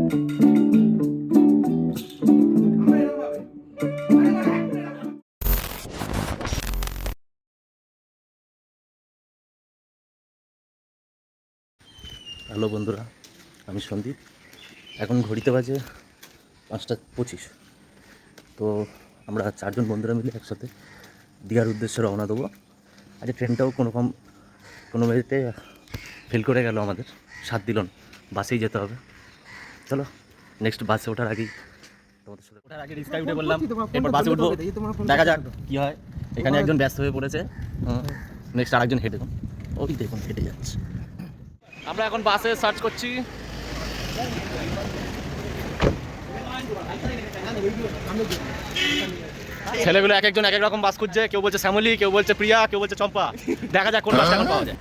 Hello বন্ধুরা, আমি সন্দীপ। এখন ঘড়িতে বাজে 5:25। তো আমরা 4 জন বন্ধুরা মিলে একসাথে দীঘার উদ্দেশ্যে রওনা দেবো। আজ ট্রেনটাও কোনো মেয়েতে ফেল করে গেল, আমাদের সাথ দিল না, বাসেই যেতে হবে। চলো নেক্সট বাসে ওঠার আগেই তোমাদের সাথে ওঠার আগে রিস্কায় উঠে বললাম, এরপর বাসে উঠবো, দেখা যাক কী হয়। এখানে একজন ব্যস্ত হয়ে পড়েছে, নেক্সট আরেকজন হেঁটে ওই দেখুন হেঁটে যাচ্ছে। আমরা এখন বাসে সার্চ করছি। ছেলেগুলো এক একজন এক এক রকম বাস খুঁজছে, কেউ বলছে শ্যামলী, কেউ বলছে প্রিয়া, কেউ বলছে চম্পা। দেখা যাক কোন বাসটা এখন পাওয়া যায়।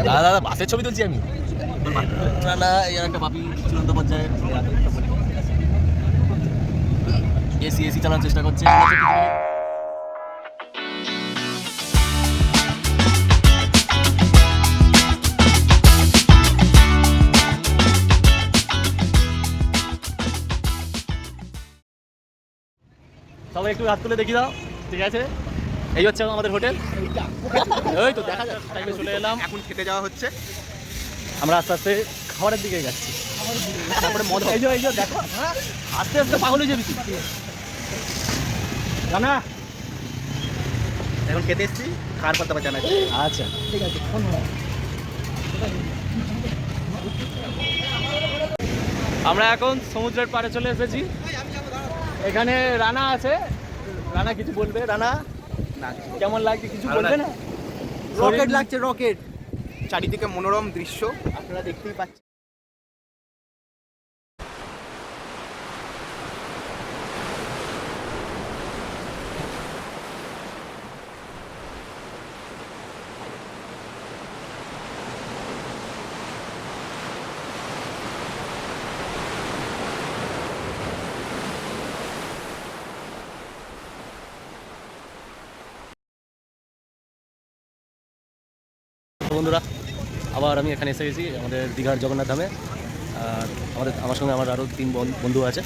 দাদা বাসের ছবি তুলছি আমি। না এর একটা বাপি চূড়ান্ত পর্যায়ে এসি চালানোর চেষ্টা করছে। সবাই একটু হাত তুলে দেখি দাও, ঠিক আছে? এই হচ্ছে আমাদের হোটেল। ওই তো দেখা যাচ্ছে, টাইমে চলে এলাম। এখন খেতে যাওয়া হচ্ছে। আমরা আস্তে আস্তে খাবারের দিকে যাচ্ছি। তারপরে মদ, এই যে দেখো, আস্তে আস্তে পাগল হয়ে যাবি না। এখন খেতে এসছি, খাওয়ার পর তারপর জানাচ্ছি। আচ্ছা ঠিক আছে। আমরা এখন সমুদ্রের পাড়ে চলে এসেছি। এখানে রানা আছে, রানা কিছু বলবে। রানা কেমন লাগছে কিছু বলবে না? রকেট লাগছে, রকেট। চারিদিকে মনোরম দৃশ্য আপনারা দেখতেই পাচ্ছেন। বন্ধুরা, আবার আমি এখানে এসে গেছি আমাদের দীঘার জগন্নাথ ধামে। আর আমার সঙ্গে আমার আরও 3 বন্ধু আছে।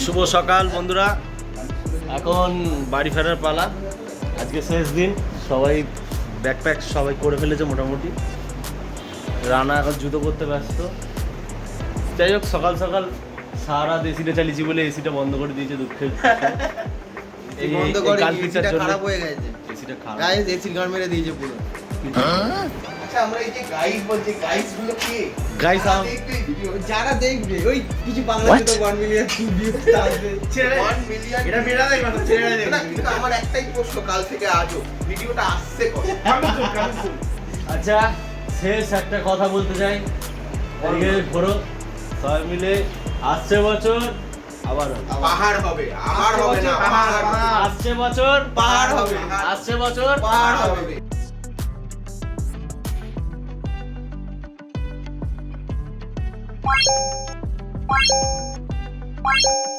শুভ সকাল বন্ধুরা, এখন বাড়ি ফেরার পালা। আজকে শেষ দিন, সবাই ব্যাকপ্যাক সবাই করে ফেলেছে মোটামুটি। রানা এখন জুতো করতে ব্যস্ত। যাই হোক, সকাল সকাল সারা রাত এসিটা চালিয়েছি বলে এসিটা বন্ধ করে দিয়েছে, দুঃখের। এসিটা খারাপ হয়ে গেছে, এসিটা খারাপ। গাইস এসির গান মেরে দিয়েছে পুরো। আচ্ছা, আমরা এই যে গাইস বলছি, গাইস গুলো কি? গাইস যারা দেখবে ওই কিছু বাংলাতে তো 1 মিলিয়ন ভিউজ আসবে। 1 মিলিয়ন এটা মেরা দেয় মানে ছেড়ে দেয় না। কিন্তু আমার একটাই প্রশ্ন, কাল থেকে আজও ভিডিওটা আসছে কবে? আচ্ছা, শেষ একটা কথা বলতে চাই। ঘোরো সবাই মিলে, আসছে বছর আবার পাহাড় হবে, আবার হবে না পাহাড়। আসছে বছর পাহাড় হবে, আসছে বছর পাহাড় হবে। What?